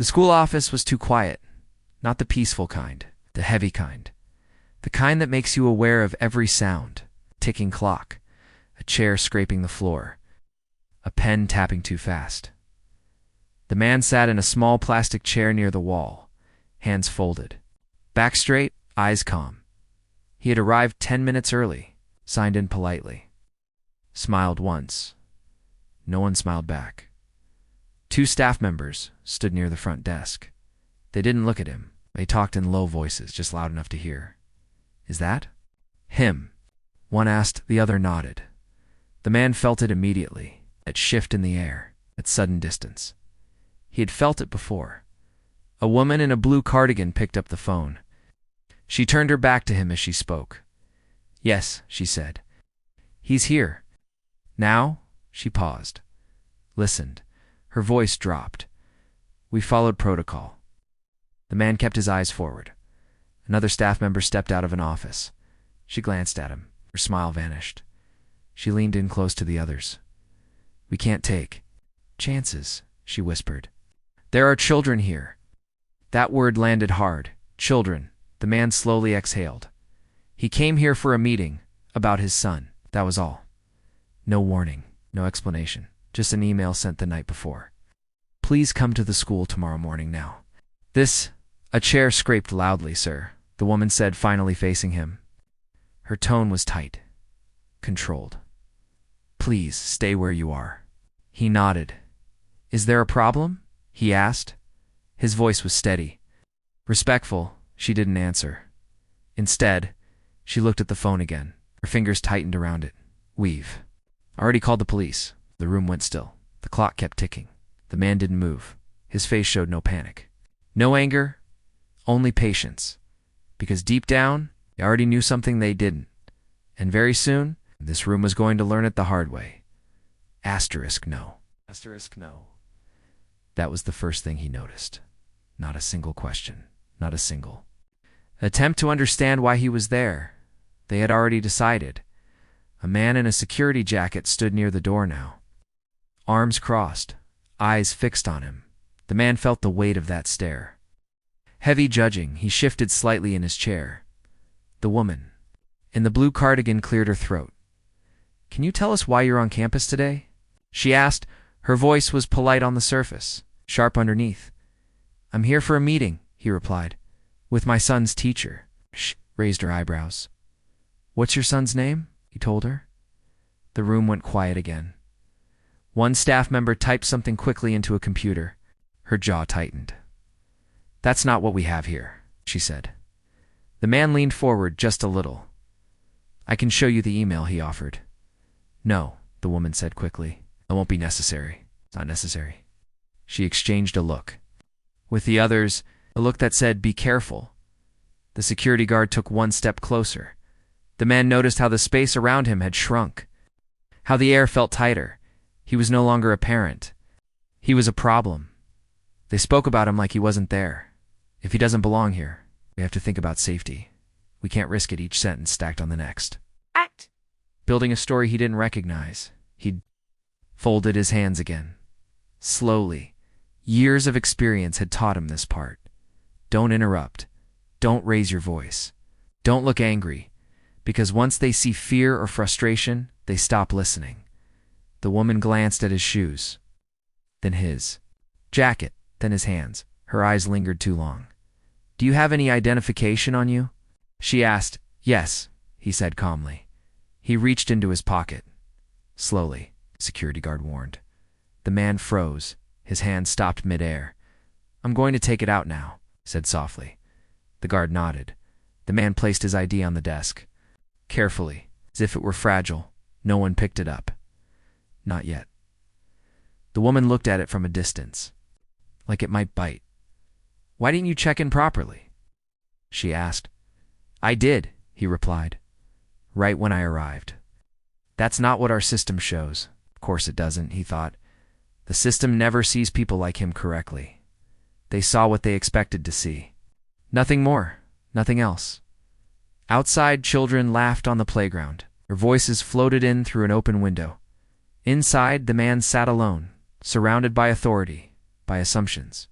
The school office was too quiet, not the peaceful kind, the heavy kind. The kind that makes you aware of every sound, ticking clock, a chair scraping the floor, a pen tapping too fast. The man sat in a small plastic chair near the wall, hands folded. Back straight, eyes calm. He had arrived 10 minutes early, signed in politely. Smiled once. No one smiled back. 2 staff members stood near the front desk. They didn't look at him. They talked in low voices, just loud enough to hear. Is that him? One asked, the other nodded. The man felt it immediately, that shift in the air, that sudden distance. He had felt it before. A woman in a blue cardigan picked up the phone. She turned her back to him as she spoke. Yes, she said. He's here. Now? She paused. Listened. Her voice dropped. We followed protocol. The man kept his eyes forward. Another staff member stepped out of an office. She glanced at him. Her smile vanished. She leaned in close to the others. We can't take chances, she whispered. There are children here. That word landed hard. Children. The man slowly exhaled. He came here for a meeting about his son. That was all. No warning, no explanation, just an email sent the night before. Please come to the school tomorrow morning now. A chair scraped loudly, sir, the woman said, finally facing him. Her tone was tight, controlled. Please stay where you are. He nodded. Is there a problem? He asked. His voice was steady. Respectful, she didn't answer. Instead, she looked at the phone again. Her fingers tightened around it. We've already called the police. The room went still. The clock kept ticking. The man didn't move. His face showed no panic. No anger, only patience. Because deep down, he already knew something they didn't. And very soon, this room was going to learn it the hard way. Asterisk no. Asterisk no. That was the first thing he noticed. Not a single question. Not a single attempt to understand why he was there. They had already decided. A man in a security jacket stood near the door now. Arms crossed, eyes fixed on him. The man felt the weight of that stare. Heavy judging, he shifted slightly in his chair. The woman, in the blue cardigan, cleared her throat. Can you tell us why you're on campus today? She asked. Her voice was polite on the surface, sharp underneath. I'm here for a meeting, he replied. With my son's teacher. She raised her eyebrows. What's your son's name? He told her. The room went quiet again. One staff member typed something quickly into a computer. Her jaw tightened. That's not what we have here, she said. The man leaned forward just a little. I can show you the email, he offered. No, the woman said quickly. It won't be necessary. It's not necessary. She exchanged a look. With the others, a look that said, be careful. The security guard took one step closer. The man noticed how the space around him had shrunk, how the air felt tighter. He was no longer a parent. He was a problem. They spoke about him like he wasn't there. If he doesn't belong here, we have to think about safety. We can't risk it, each sentence stacked on the next. Act. Building a story he didn't recognize. He'd folded his hands again. Slowly. Years of experience had taught him this part. Don't interrupt. Don't raise your voice. Don't look angry. Because once they see fear or frustration, they stop listening. The woman glanced at his shoes, then his jacket, then his hands. Her eyes lingered too long. Do you have any identification on you? She asked. Yes, he said calmly. He reached into his pocket. Slowly, the security guard warned. The man froze. His hand stopped midair. I'm going to take it out now, he said softly. The guard nodded. The man placed his ID on the desk. Carefully, as if it were fragile. No one picked it up. Not yet. The woman looked at it from a distance, like it might bite. Why didn't you check in properly? She asked. I did, he replied. Right when I arrived. That's not what our system shows. Of course it doesn't, he thought. The system never sees people like him correctly. They saw what they expected to see. Nothing more, nothing else. Outside, children laughed on the playground. Their voices floated in through an open window. Inside, the man sat alone, surrounded by authority, by assumptions.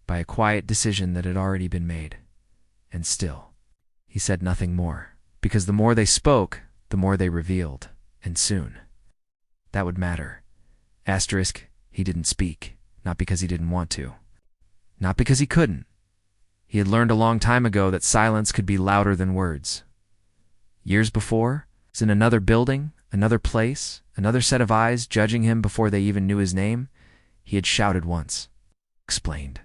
by a quiet decision that had already been made. And still, he said nothing more, because the more they spoke, the more they revealed, and soon. That would matter. Asterisk, he didn't speak, not because he didn't want to. Not because he couldn't. He had learned a long time ago that silence could be louder than words. Years before, in another building, another place, another set of eyes judging him before they even knew his name, he had shouted once, explained.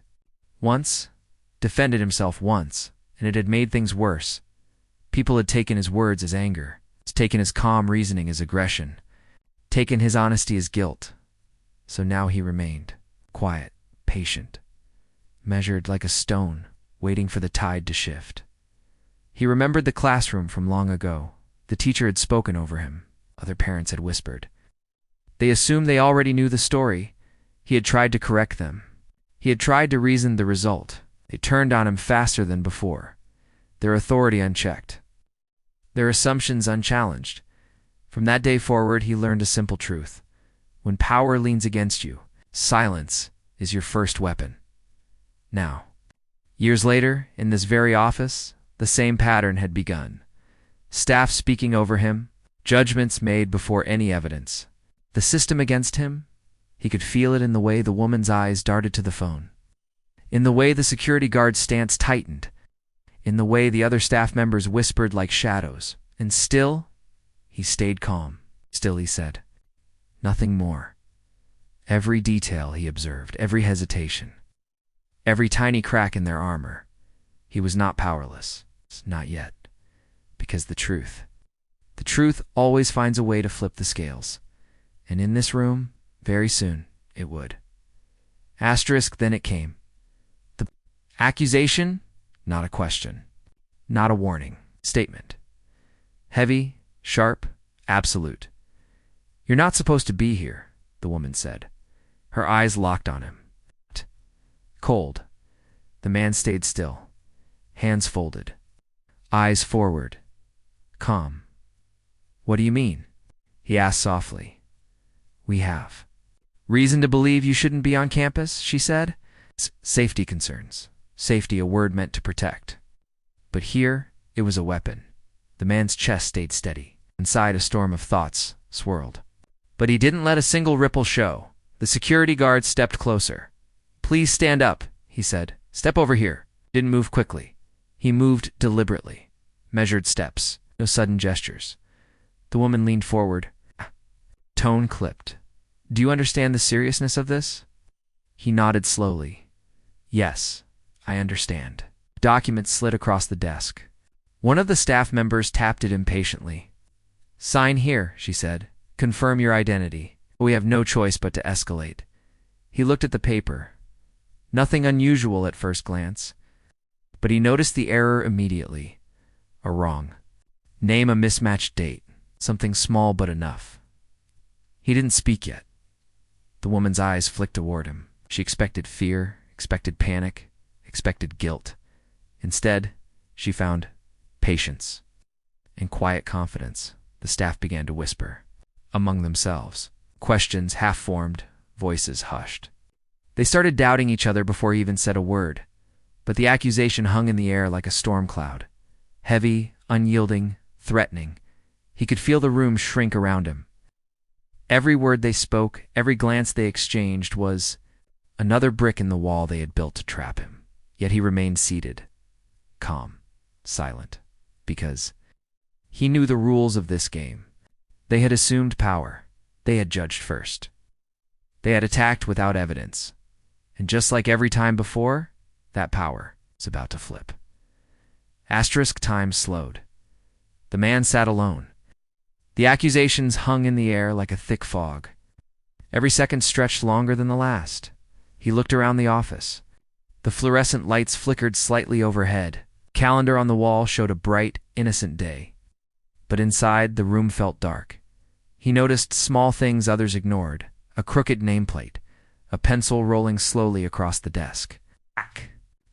Once, defended himself once, and it had made things worse. People had taken his words as anger, taken his calm reasoning as aggression, taken his honesty as guilt. So now he remained, quiet, patient, measured like a stone, waiting for the tide to shift. He remembered the classroom from long ago. The teacher had spoken over him. Other parents had whispered. They assumed they already knew the story. He had tried to correct them. He had tried to reason the result. They turned on him faster than before, their authority unchecked, their assumptions unchallenged. From that day forward, he learned a simple truth. When power leans against you, silence is your first weapon. Now, years later, in this very office, the same pattern had begun. Staff speaking over him, judgments made before any evidence. The system against him, he could feel it in the way the woman's eyes darted to the phone, in the way the security guard's stance tightened, in the way the other staff members whispered like shadows. And still, he stayed calm. Still, he said, nothing more. Every detail he observed, every hesitation, every tiny crack in their armor. He was not powerless. Not yet. Because the truth always finds a way to flip the scales. And in this room, very soon, it would. Asterisk, then it came. The accusation, not a question, not a warning, statement. Heavy, sharp, absolute. You're not supposed to be here, the woman said. Her eyes locked on him. Cold. The man stayed still, hands folded, eyes forward, calm. What do you mean? He asked softly. We have reason to believe you shouldn't be on campus, she said. Safety concerns. Safety, a word meant to protect. But here, it was a weapon. The man's chest stayed steady. Inside, a storm of thoughts swirled. But he didn't let a single ripple show. The security guard stepped closer. Please stand up, he said. Step over here. Didn't move quickly. He moved deliberately. Measured steps. No sudden gestures. The woman leaned forward. Tone clipped. Do you understand the seriousness of this? He nodded slowly. Yes, I understand. Document slid across the desk. One of the staff members tapped it impatiently. Sign here, she said. Confirm your identity. We have no choice but to escalate. He looked at the paper. Nothing unusual at first glance. But he noticed the error immediately. A wrong. Name a mismatched date. Something small but enough. He didn't speak yet. The woman's eyes flicked toward him. She expected fear, expected panic, expected guilt. Instead, she found patience and quiet confidence. The staff began to whisper among themselves. Questions half-formed, voices hushed. They started doubting each other before he even said a word. But the accusation hung in the air like a storm cloud. Heavy, unyielding, threatening. He could feel the room shrink around him. Every word they spoke, every glance they exchanged was another brick in the wall they had built to trap him. Yet he remained seated, calm, silent, because he knew the rules of this game. They had assumed power. They had judged first. They had attacked without evidence. And just like every time before, that power was about to flip. Asterisk, time slowed. The man sat alone. The accusations hung in the air like a thick fog. Every second stretched longer than the last. He looked around the office. The fluorescent lights flickered slightly overhead. Calendar on the wall showed a bright, innocent day. But inside, the room felt dark. He noticed small things others ignored. A crooked nameplate. A pencil rolling slowly across the desk.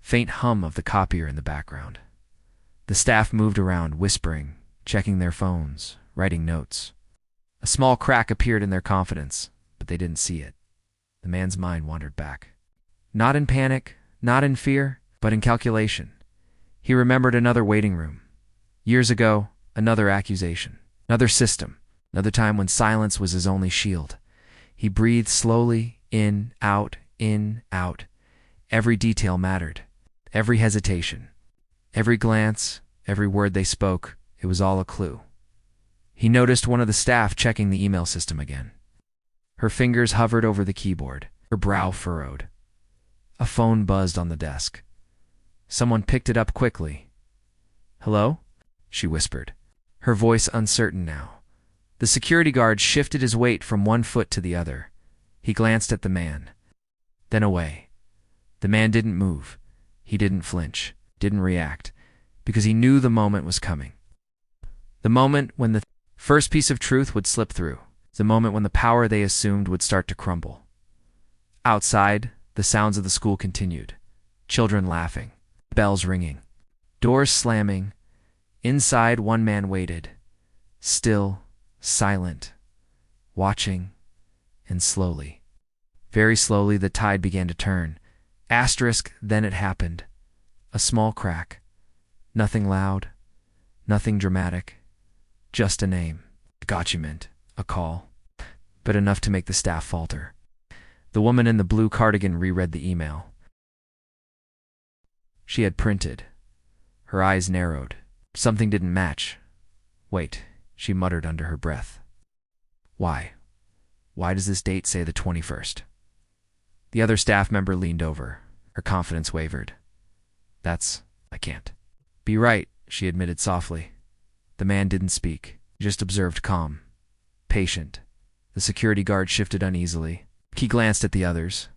Faint hum of the copier in the background. The staff moved around, whispering, checking their phones, writing notes. A small crack appeared in their confidence, but they didn't see it. The man's mind wandered back. Not in panic, not in fear, but in calculation. He remembered another waiting room. Years ago, another accusation, another system, another time when silence was his only shield. He breathed slowly, in, out, in, out. Every detail mattered. Every hesitation. Every glance, every word they spoke, it was all a clue. He noticed one of the staff checking the email system again. Her fingers hovered over the keyboard, her brow furrowed. A phone buzzed on the desk. Someone picked it up quickly. "Hello?" she whispered, her voice uncertain now. The security guard shifted his weight from one foot to the other. He glanced at the man, then away. The man didn't move. He didn't flinch, didn't react, because he knew the moment was coming. The moment when the first piece of truth would slip through. The moment when the power they assumed would start to crumble. Outside, the sounds of the school continued. Children laughing, bells ringing, doors slamming. Inside, one man waited, still, silent, watching, and slowly, very slowly, the tide began to turn. Then it happened. A small crack. Nothing loud, nothing dramatic, just a name, a document, a call, but enough to make the staff falter. The woman in the blue cardigan reread the email. She had printed. Her eyes narrowed. Something didn't match. "Wait," she muttered under her breath. "Why? Why does this date say the 21st? The other staff member leaned over. Her confidence wavered. I can't." "Be right," she admitted softly. The man didn't speak, just observed, calm, patient. The security guard shifted uneasily. He glanced at the others.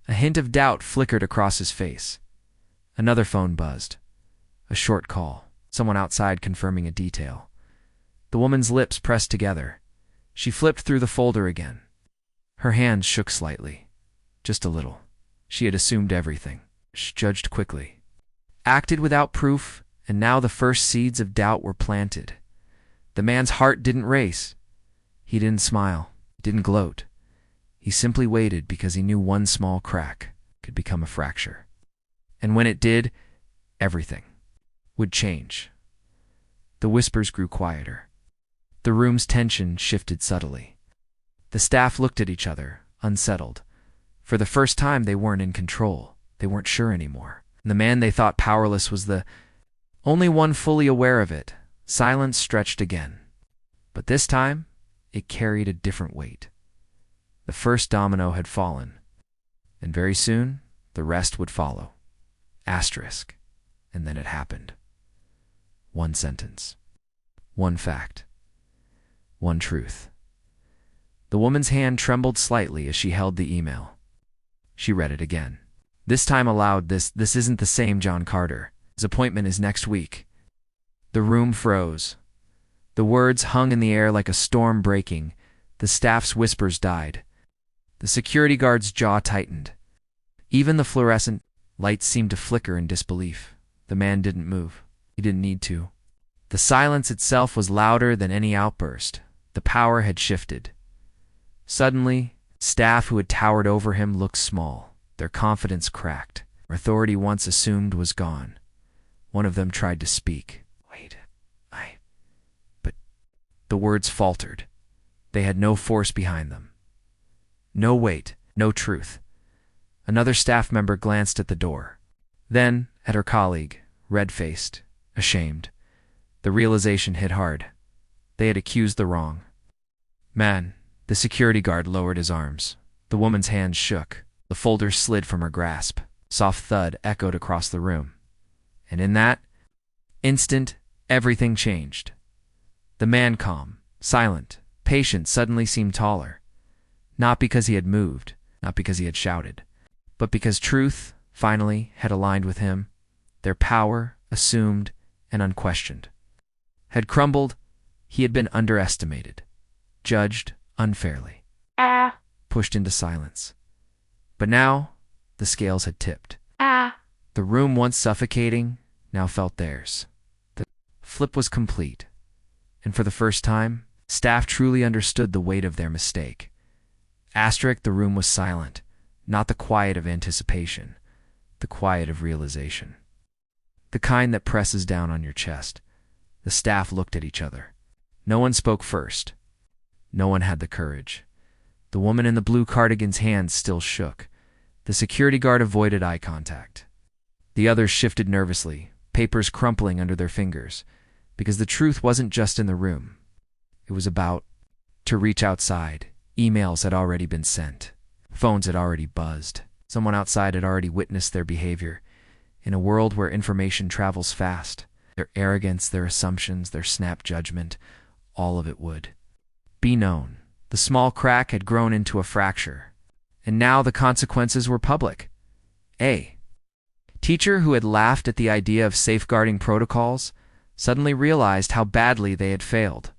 A hint of doubt flickered across his face. Another phone buzzed. A short call. Someone outside confirming a detail. The woman's lips pressed together. She flipped through the folder again. Her hands shook slightly. Just a little. She had assumed everything. She judged quickly. Acted without proof, and now the first seeds of doubt were planted. The man's heart didn't race. He didn't smile. Didn't gloat. He simply waited because he knew one small crack could become a fracture. And when it did, everything would change. The whispers grew quieter. The room's tension shifted subtly. The staff looked at each other, unsettled. For the first time, they weren't in control. They weren't sure anymore. And the man they thought powerless was the only one fully aware of it. Silence stretched again. But this time, it carried a different weight. The first domino had fallen, and very soon, the rest would follow. Asterisk. And then it happened. One sentence. One fact. One truth. The woman's hand trembled slightly as she held the email. She read it again. This time aloud, this isn't the same John Carter. His appointment is next week. The room froze. The words hung in the air like a storm breaking. The staff's whispers died. The security guard's jaw tightened. Even the fluorescent lights seemed to flicker in disbelief. The man didn't move. He didn't need to. The silence itself was louder than any outburst. The power had shifted. Suddenly, staff who had towered over him looked small. Their confidence cracked. Authority once assumed was gone. One of them tried to speak. But the words faltered. They had no force behind them. No weight, no truth. Another staff member glanced at the door. Then at her colleague, red-faced, ashamed. The realization hit hard. They had accused the wrong man. The security guard lowered his arms. The woman's hands shook. The folder slid from her grasp. Soft thud echoed across the room. And in that instant, everything changed. The man, calm, silent, patient, suddenly seemed taller. Not because he had moved, not because he had shouted, but because truth, finally, had aligned with him. Their power, assumed and unquestioned, had crumbled. He had been underestimated, judged unfairly, pushed into silence. But now, the scales had tipped. The room, once suffocating, now felt theirs. The flip was complete, and for the first time, staff truly understood the weight of their mistake. The room was silent, not the quiet of anticipation, the quiet of realization. The kind that presses down on your chest. The staff looked at each other. No one spoke first. No one had the courage. The woman in the blue cardigan's hands still shook. The security guard avoided eye contact. The others shifted nervously, papers crumpling under their fingers, because the truth wasn't just in the room. It was about to reach outside. Emails had already been sent. Phones had already buzzed. Someone outside had already witnessed their behavior. In a world where information travels fast, their arrogance, their assumptions, their snap judgment, all of it would be known. The small crack had grown into a fracture, and now the consequences were public. A teacher who had laughed at the idea of safeguarding protocols suddenly realized how badly they had failed.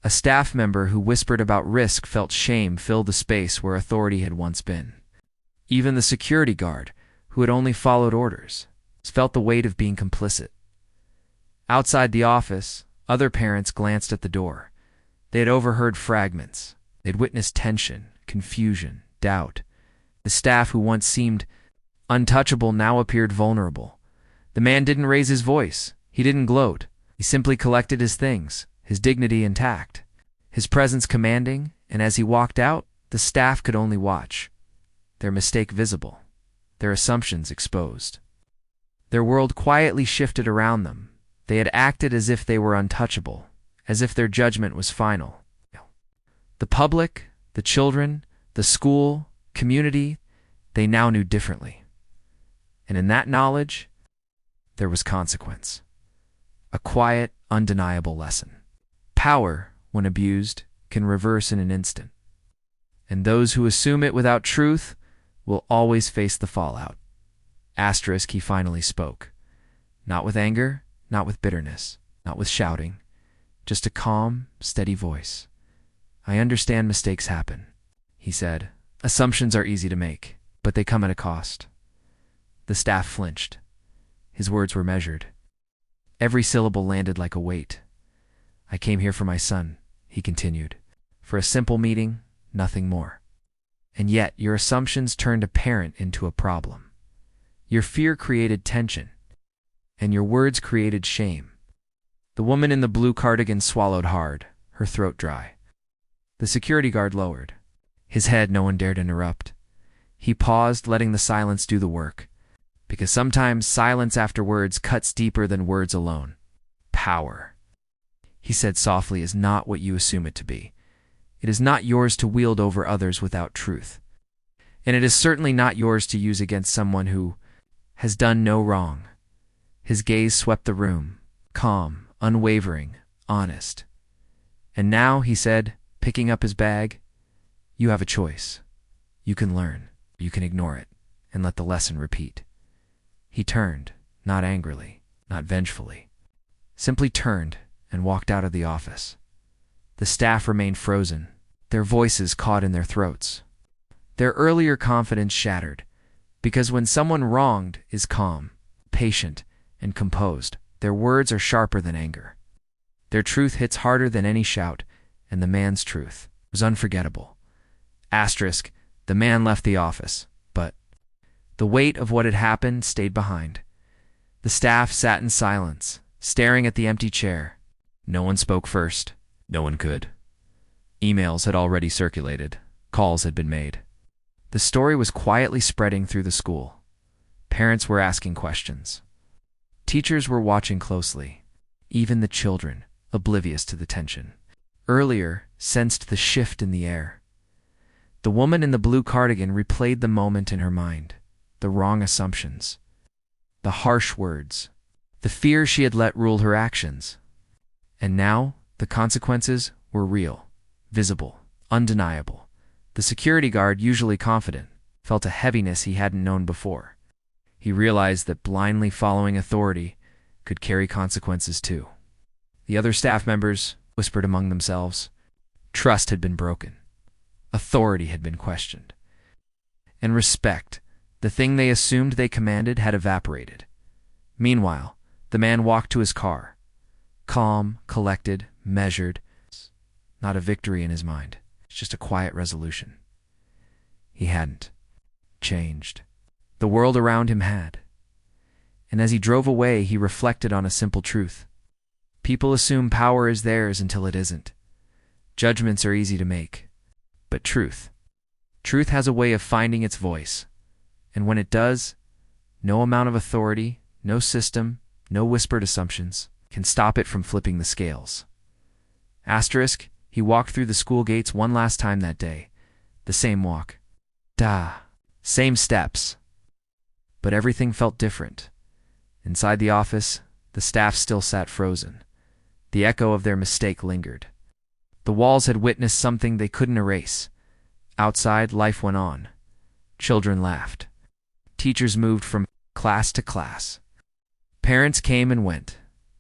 A staff member who whispered about risk felt shame fill the space where authority had once been. Even the security guard, who had only followed orders, felt the weight of being complicit. Outside the office, other parents glanced at the door. They had overheard fragments. They'd witnessed tension, confusion, doubt. The staff who once seemed untouchable now appeared vulnerable. The man didn't raise his voice. He didn't gloat. He simply collected his things, his dignity intact, his presence commanding, and as he walked out, the staff could only watch. Their mistake visible, their assumptions exposed. Their world quietly shifted around them. They had acted as if they were untouchable, as if their judgment was final. The public, the children, the school, community, they now knew differently. And in that knowledge, there was consequence. A quiet, undeniable lesson. Power, when abused, can reverse in an instant. And those who assume it without truth will always face the fallout. Asterisk, he finally spoke. Not with anger, not with bitterness, not with shouting, just a calm, steady voice. I understand mistakes happen, he said. Assumptions are easy to make, but they come at a cost. The staff flinched. His words were measured. Every syllable landed like a weight. I came here for my son, he continued. For a simple meeting, nothing more. And yet, your assumptions turned a parent into a problem. Your fear created tension, and your words created shame. The woman in the blue cardigan swallowed hard, her throat dry. The security guard lowered. His head no one dared interrupt. He paused, letting the silence do the work, because sometimes silence after words cuts deeper than words alone. Power, he said softly, is not what you assume it to be. It is not yours to wield over others without truth. And it is certainly not yours to use against someone who has done no wrong. His gaze swept the room, calm, unwavering, honest. And now, he said, picking up his bag, you have a choice. You can learn, you can ignore it, and let the lesson repeat. He turned, not angrily, not vengefully, simply turned and walked out of the office. The staff remained frozen, their voices caught in their throats. Their earlier confidence shattered, because when someone wronged is calm, patient, and composed, their words are sharper than anger. Their truth hits harder than any shout, and the man's truth was unforgettable. Asterisk, the man left the office, but the weight of what had happened stayed behind. The staff sat in silence, staring at the empty chair. No one spoke first. No one could. Emails had already circulated. Calls had been made. The story was quietly spreading through the school. Parents were asking questions. Teachers were watching closely. Even the children, oblivious to the tension, earlier sensed the shift in the air. The woman in the blue cardigan replayed the moment in her mind. The wrong assumptions, the harsh words, the fear she had let rule her actions. And now, the consequences were real, visible, undeniable. The security guard, usually confident, felt a heaviness he hadn't known before. He realized that blindly following authority could carry consequences too. The other staff members whispered among themselves. Trust had been broken. Authority had been questioned. And respect, the thing they assumed they commanded, had evaporated. Meanwhile, the man walked to his car. Calm, collected, measured. Not a victory in his mind. It's just a quiet resolution. He hadn't changed. The world around him had. And as he drove away, he reflected on a simple truth. People assume power is theirs until it isn't. Judgments are easy to make. But truth has a way of finding its voice. And when it does, no amount of authority, no system, no whispered assumptions can stop it from flipping the scales. Asterisk, he walked through the school gates one last time that day. The same walk. Same steps. But everything felt different. Inside the office, the staff still sat frozen. The echo of their mistake lingered. The walls had witnessed something they couldn't erase. Outside, life went on. Children laughed. Teachers moved from class to class. Parents came and went.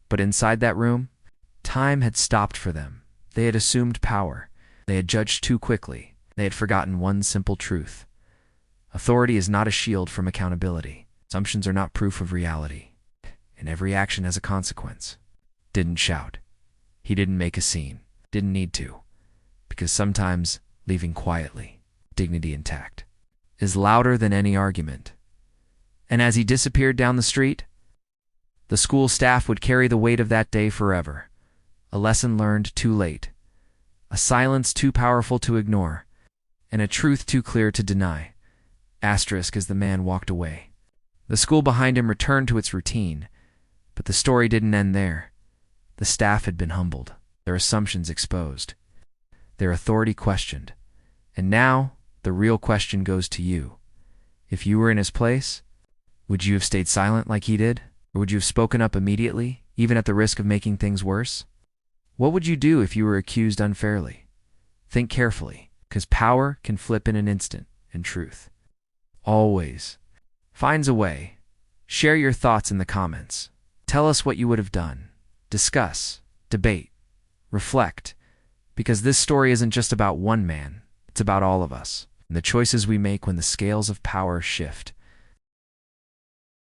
But inside that room, time had stopped for them. They had assumed power. They had judged too quickly. They had forgotten one simple truth. Authority is not a shield from accountability. Assumptions are not proof of reality. And every action has a consequence. Didn't shout. He didn't make a scene. Didn't need to. Because sometimes leaving quietly, dignity intact, is louder than any argument. And as he disappeared down the street, the school staff would carry the weight of that day forever. A lesson learned too late. A silence too powerful to ignore. And a truth too clear to deny. Asterisk as the man walked away. The school behind him returned to its routine. But the story didn't end there. The staff had been humbled, their assumptions exposed, their authority questioned. And now, the real question goes to you. If you were in his place, would you have stayed silent like he did? Or would you have spoken up immediately, even at the risk of making things worse? What would you do if you were accused unfairly? Think carefully, because power can flip in an instant, and truth always finds a way. Share your thoughts in the comments. Tell us what you would have done. Discuss, debate, reflect, because this story isn't just about one man, it's about all of us, and the choices we make when the scales of power shift.